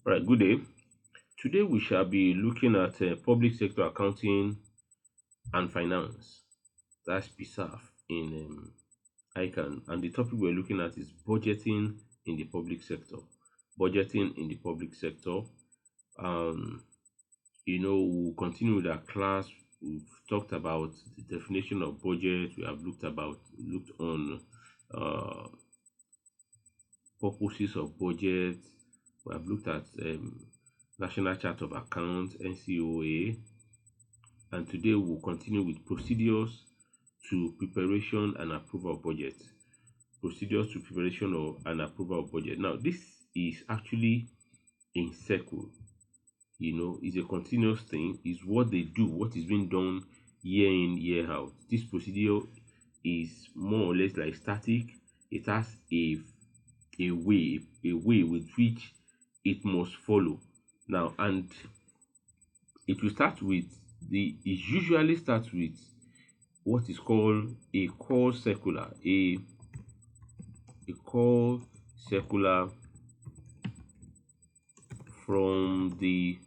All right, good day. Today we shall be looking at public sector accounting and finance. That's PSAF in ICANN. And the topic we're looking at is budgeting in the public sector. Budgeting in the public sector. Um, we'll continue with our class. We've talked about the definition of budget. We have looked on uh, purposes of budget. We have looked at National Chart of Accounts, NCOA, and today we'll continue with procedures to preparation and approval of budget. Procedures to preparation of and approval of budget. Now, this is actually in circle. It's a continuous thing. It's what they do, what is being done year in, year out. This procedure is more or less like static. It has a way with which it must follow. Now, and it usually starts with what is called a call circular, a call circular from the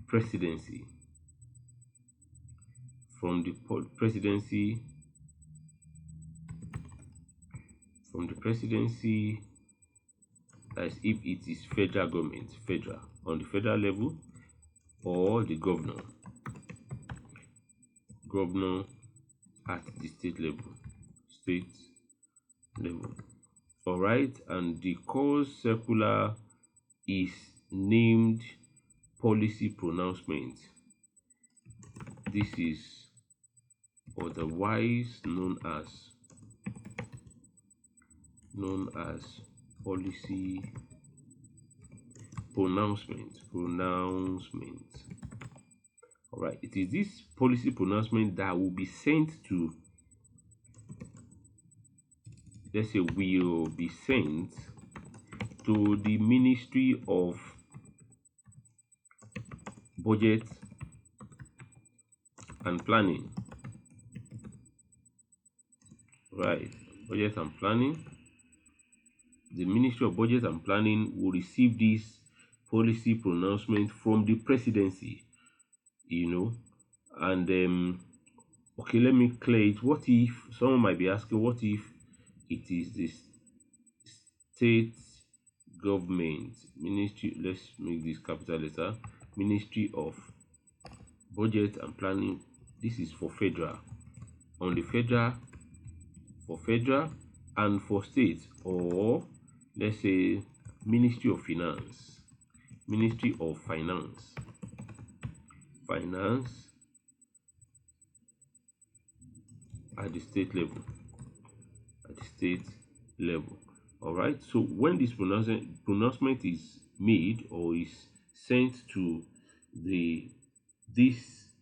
presidency, as if it is federal government, on the federal level, or the governor at the state level. All right, and the call circular is named policy pronouncement. This is otherwise known as policy pronouncement. All right, it is this policy pronouncement that will be sent to, will be sent to the Ministry of Budget and Planning. Right, Budget and Planning. The Ministry of Budget and Planning will receive this policy pronouncement from the presidency, and okay, let me clear it. What if someone might be asking, what if it is this state government ministry? Let's make this capital letter, Ministry of Budget and Planning. This is for federal, for federal and for state, or let's say Ministry of Finance at the state level. All right, so when this pronouncement is made or is sent to these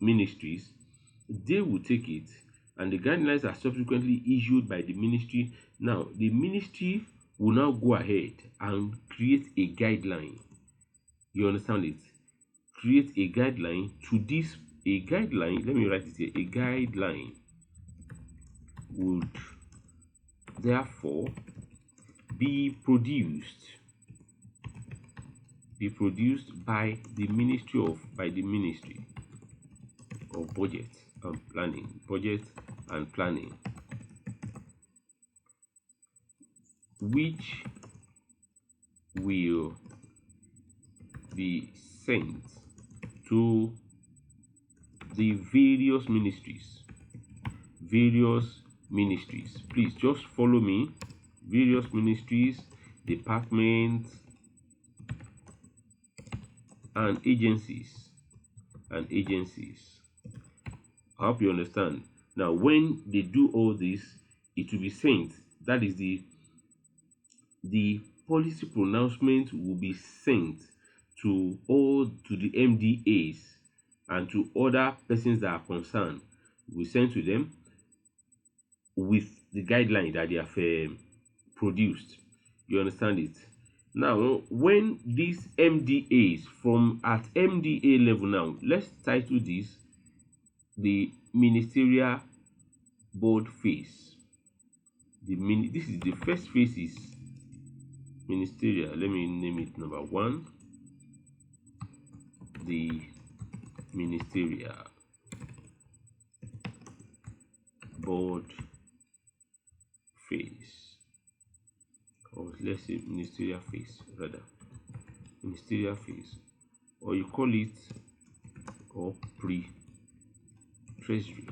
ministries, they will take it, and the guidelines are subsequently issued by the ministry. Now, the ministry will now go ahead and create a guideline. You understand it? Create a guideline to this. A guideline, let me write it here. A guideline would therefore be produced by the Ministry of Budget and Planning, which will be sent to the various ministries. Please just follow me. Various ministries, departments, and agencies. I hope you understand. Now, when they do all this, it will be sent. That is the policy pronouncement will be sent to the MDAs and to other persons that are concerned. We send to them with the guideline that they have produced. You understand it? Now, when these MDAs at MDA level, now let's title this the Ministerial Board Phase. This is the first phase, is ministerial, let me name it number 1, the ministerial board phase, or let's say ministerial phase, rather ministerial phase, or you call it, or pre-treasury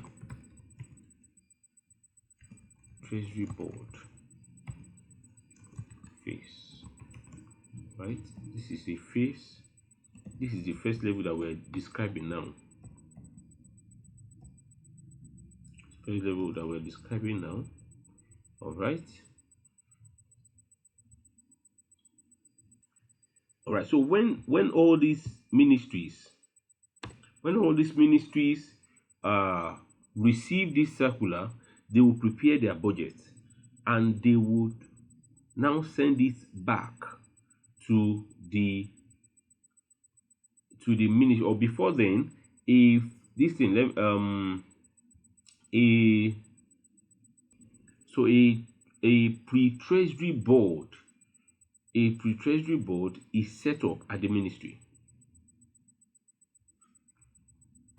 board phase, right? This is a phase. This is the first level that we're describing now. First level that we're describing now. All right. All right. So when all these ministries, receive this circular, they will prepare their budget, and they would now send it back to the ministry. Or before then, if this thing a pre-treasury board is set up at the ministry.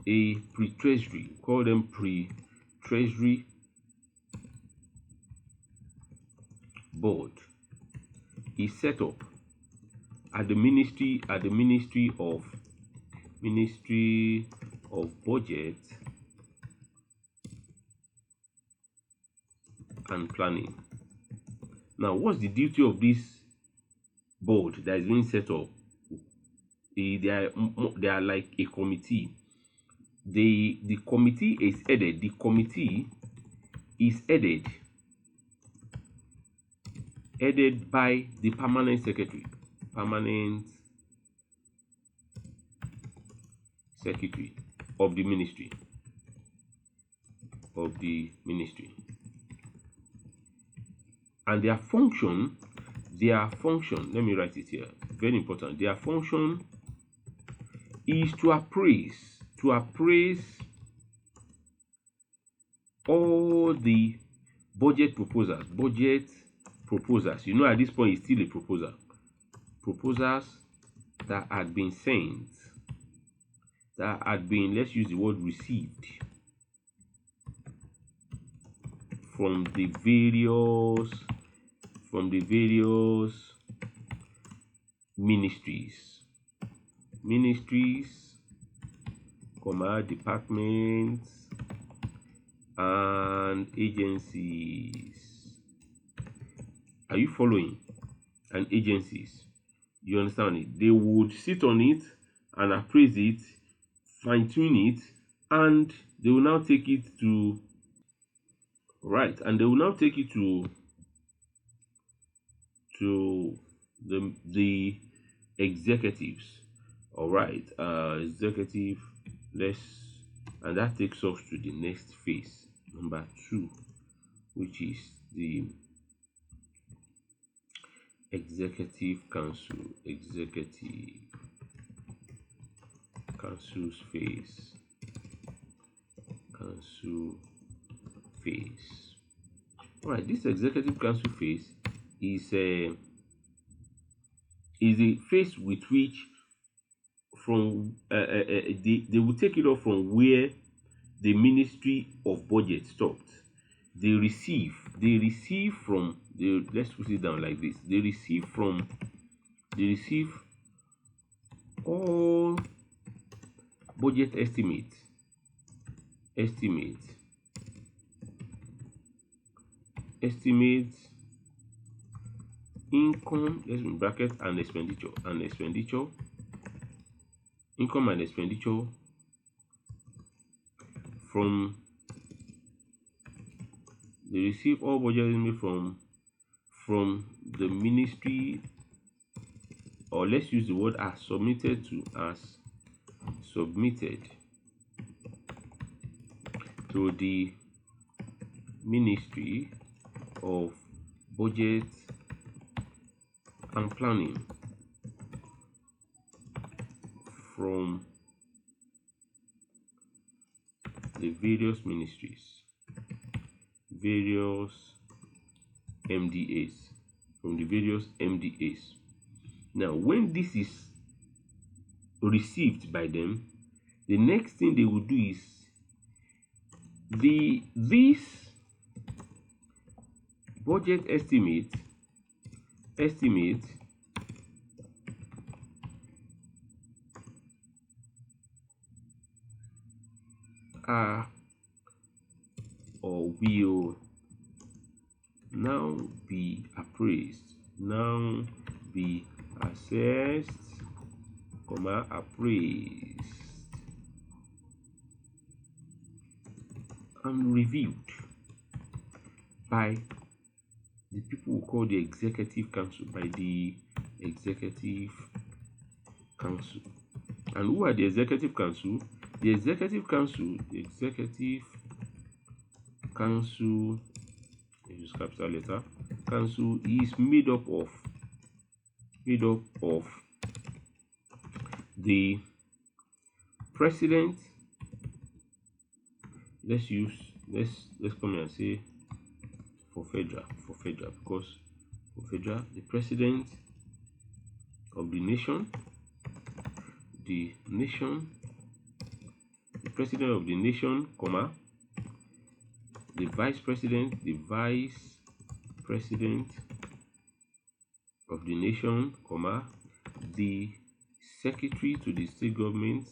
A pre-treasury, call them pre-treasury board, is set up at the ministry of budget and planning. Now, what's the duty of this board that is being set up? They are like a committee. The committee is headed. By the permanent secretary of the ministry. And their function, let me write it here, very important. Their function is to appraise all the budget proposals. You know, at this point, it's still a proposals that had been sent, let's use the word received, from the various ministries, departments and agencies. Are you following? And agencies. You understand it? They would sit on it and appraise it, fine-tune it, and they will now take it to the executives. All right, executive. And that takes us to the next phase, number 2, which is the executive council's phase. All right, this executive council phase is a phase with which they will take it off from where the Ministry of Budget stopped. They receive from the, let's put it down like this. They receive all budget estimates, income, let's bracket, and expenditure, income and expenditure from, they receive all budget estimates from the ministry, or let's use the word as submitted to the Ministry of Budget and Planning from the various ministries, various MDAs, from the various MDAs. Now, when this is received by them, the next thing they will do is this budget estimate are or will now be appraised, now be assessed, appraised and reviewed by the people who call the executive council, by the executive council. And who are the executive council? The executive council, use capital letter, council is made up of the president. Let's come here and say for federal, because for federal, the president of the nation, the president of the nation, the vice president of the nation, the secretary to the state government,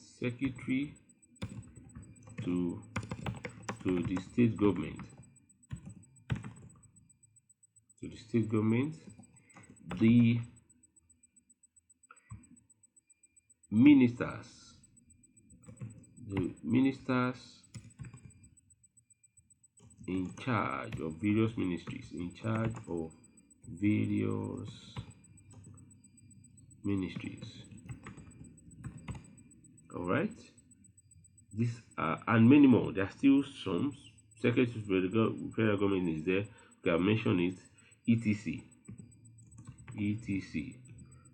to the state government, the ministers in charge of various ministries, all right. These are, and many more. There are still some. Secretary to the federal government is there. We have mentioned it. etc.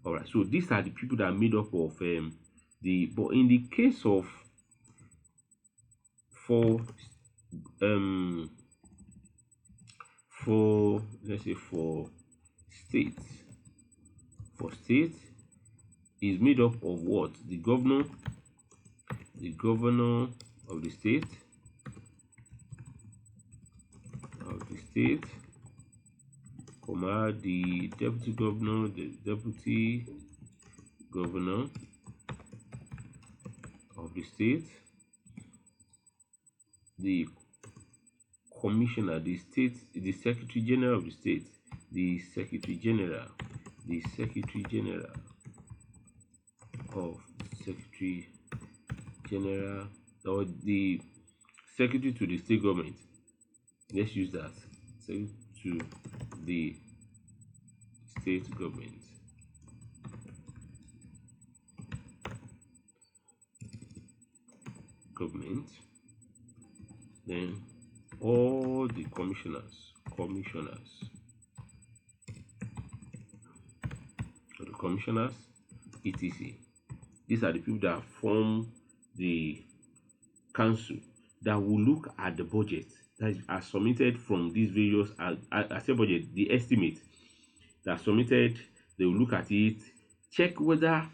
All right. So these are the people that are made up of but in the case of for let's say for states, is made up of what? The governor of the state, the deputy governor, of the state, the commissioner, the secretary general of the state, the secretary general or the secretary to the state government. Let's use that. Secretary to the state government. Then all the commissioners, etc. These are the people that form the council that will look at the budget that are submitted from these various budget, the estimate that are submitted. They will look at it, check whether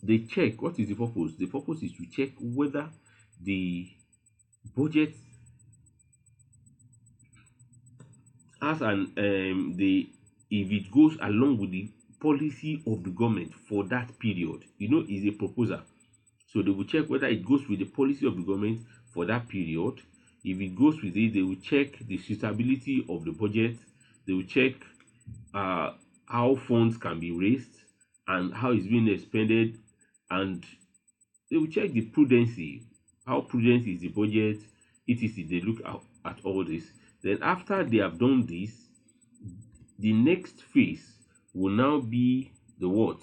they check what is the purpose. The purpose is to check whether the budget has if it goes along with the policy of the government for that period. Is a proposal. So they will check whether it goes with the policy of the government for that period. If it goes with it, they will check the suitability of the budget. They will check how funds can be raised and how it's being expended, and they will check the prudency, how prudent is the budget, etc. They look at all this. Then after they have done this, the next phase will now be the what?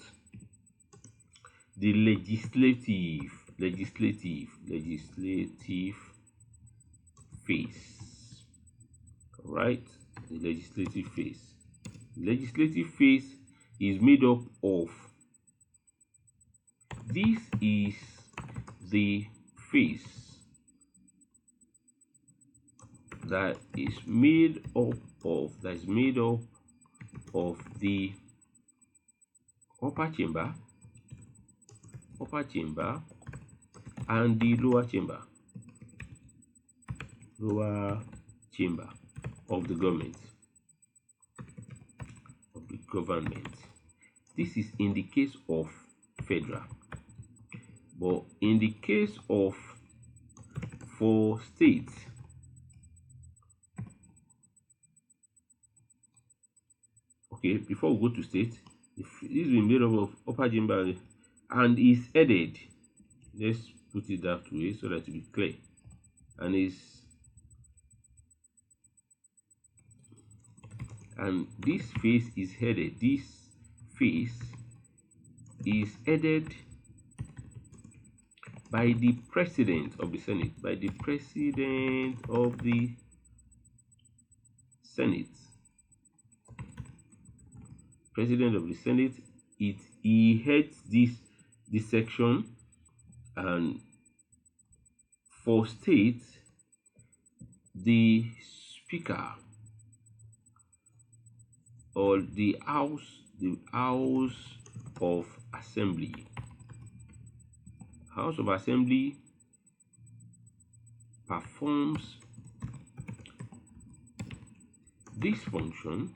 The legislative phase. All right, the legislative phase. Legislative phase is made up of, this is the phase that is made up of the upper chamber and the lower chamber of the government. This is in the case of federal, but in the case of for states, okay, before we go to state, this is made up of upper chamber and is headed, let's put it that way so that it will be clear, and this phase is headed by the president of the Senate, he heads this section. And for states, the speaker or the house of assembly performs this function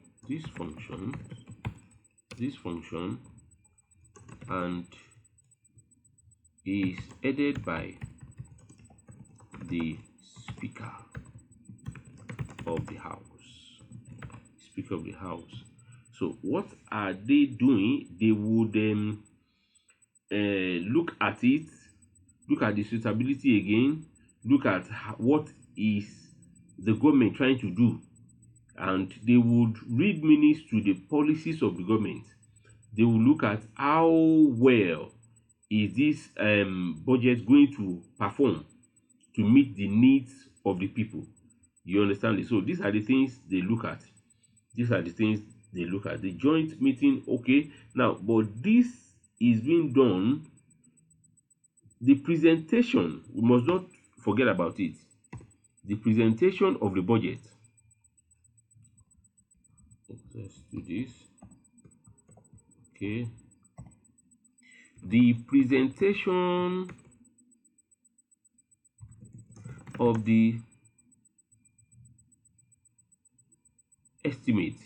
and is headed by the Speaker of the House. So what are they doing? They would look at the suitability again, look at what is the government trying to do, and they would read minutes to the policies of the government. They will look at how well is this budget going to perform to meet the needs of the people. You understand it? So these are the things they look at. The joint meeting, okay. Now, but this is being done. The presentation, we must not forget about it. The presentation of the budget. Let's do this. Okay. The presentation of the estimate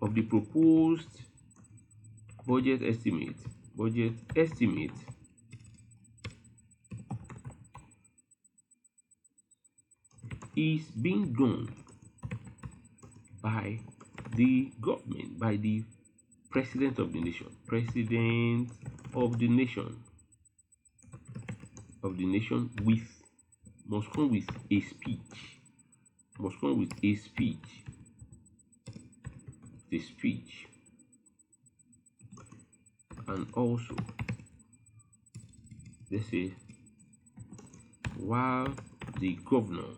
of the proposed budget estimate is being done by the government, by the president of the nation, must come with a speech, and also, let's say, while the governor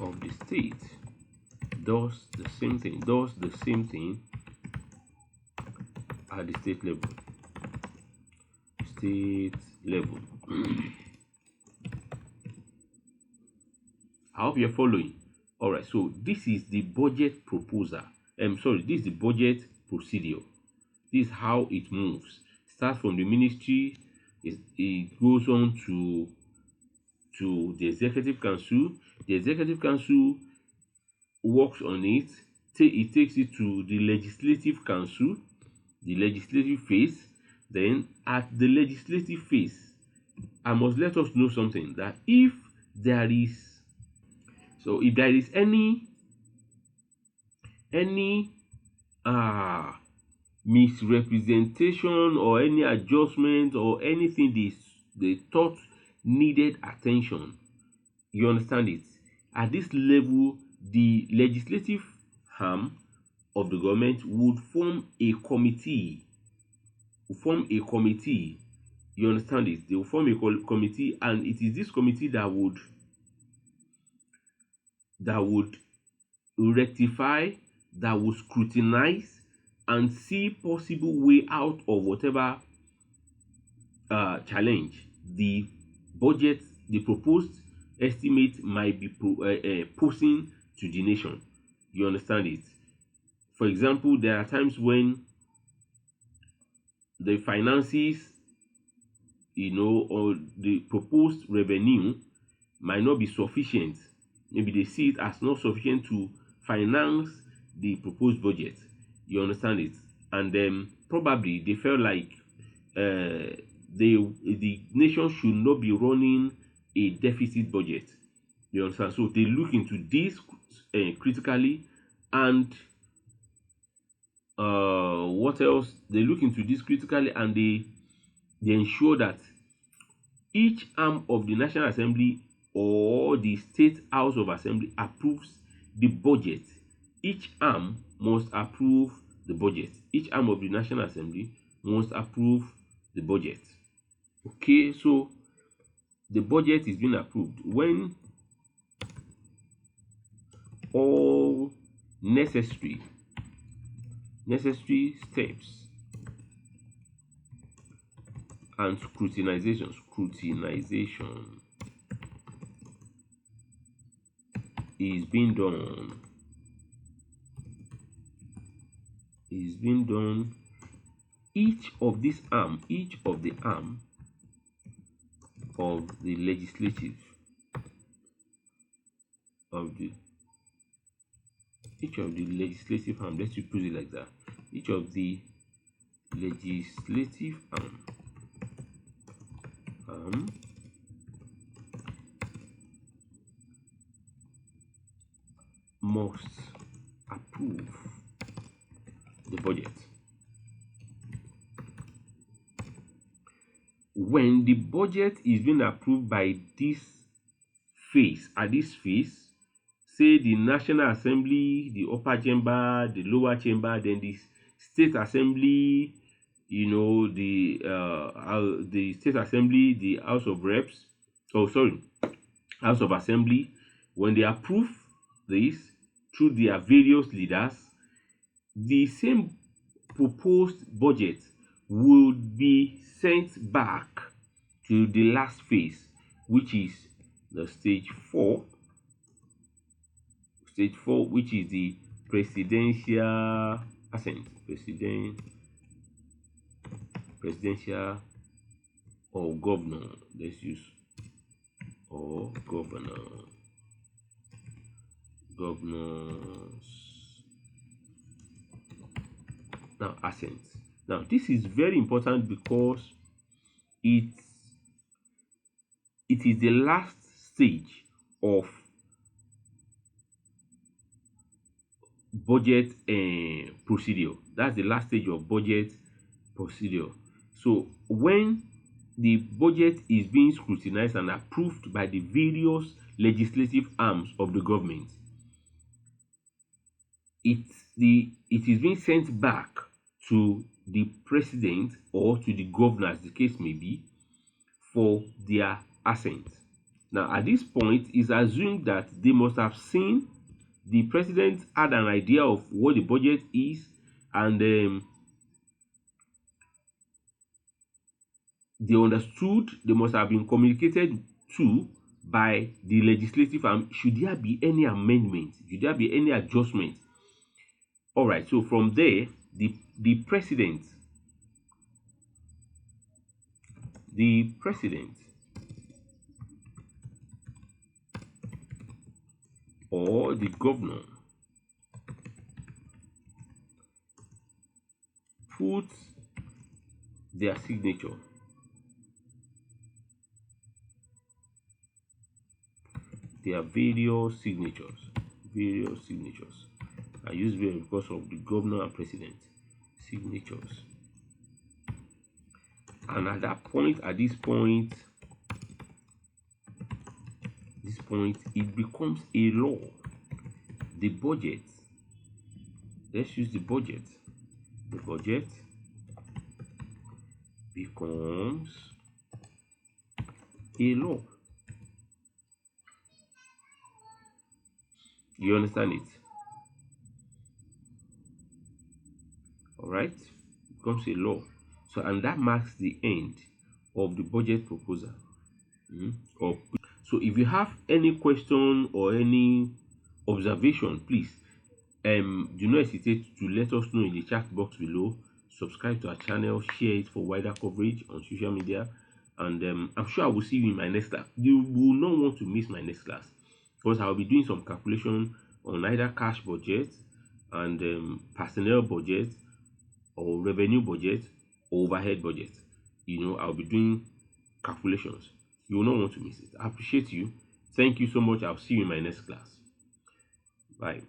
of the state does the same thing at the state level. I hope you're following. All right, so this is the budget proposal. This is the budget procedure. This is how it moves. Starts from the ministry, it goes on to the executive council. The executive council works on it. It takes it to the legislative council, the legislative phase. Then at the legislative phase, I must let us know something, that if there is any misrepresentation or any adjustment or anything they thought needed attention, you understand it, at this level, the legislative arm of the government would form a committee. You understand it? They will form a committee, and it is this committee that would rectify, that would scrutinize and see possible way out of whatever challenge the the proposed estimate might be posing to the nation. You understand it? For example, there are times when the finances, or the proposed revenue might not be sufficient. Maybe they see it as not sufficient to finance the proposed budget. You understand it? And then probably they felt like the nation should not be running a deficit budget. You understand? So they look into this critically, and what else? They look into this critically, and they ensure that each arm of the National Assembly or the State House of Assembly approves the budget. Each arm must approve the budget. Each arm of the National Assembly must approve the budget. Okay, so the budget is being approved when all necessary steps and scrutinization is being done. Each of the arm of the legislative arm, let's put it like that. Each of the legislative arm must approve the budget. When the budget is being approved by this phase, say the National Assembly, the upper chamber, the lower chamber, then the State Assembly, the State Assembly, the House of Reps, House of Assembly, when they approve this through their various leaders, the same proposed budget would be sent back to the last phase, which is the stage 4, which is the presidential assent, presidential or governor. Let's use or governors. Now, assent. Now, this is very important because it is the last stage of budget procedure. That's the last stage of budget procedure. So when the budget is being scrutinized and approved by the various legislative arms of the government, it is being sent back to the president or to the governor, as the case may be, for their assent. Now, at this point, it's assumed that they must have seen, the president had an idea of what the budget is, and they understood, they must have been communicated to by the legislative arm. Should there be any amendment? Should there be any adjustment? All right, so from there, the president or the governor puts their signature. There are various signatures. I use various because of the governor and president signatures. And at this point, it becomes a law. The budget, let's use the budget. The budget becomes a law. You understand it? All right, it becomes a law. So, and that marks the end of the budget proposal. So if you have any question or any observation, please do not hesitate to let us know in the chat box below. Subscribe to our channel, share it for wider coverage on social media, and I'm sure I will see you in my next class. You will not want to miss my next class, because I'll be doing some calculation on either cash budget and personnel budget, or revenue budget, or overhead budget. I'll be doing calculations. You will not want to miss it. I appreciate you. Thank you so much. I'll see you in my next class. Bye.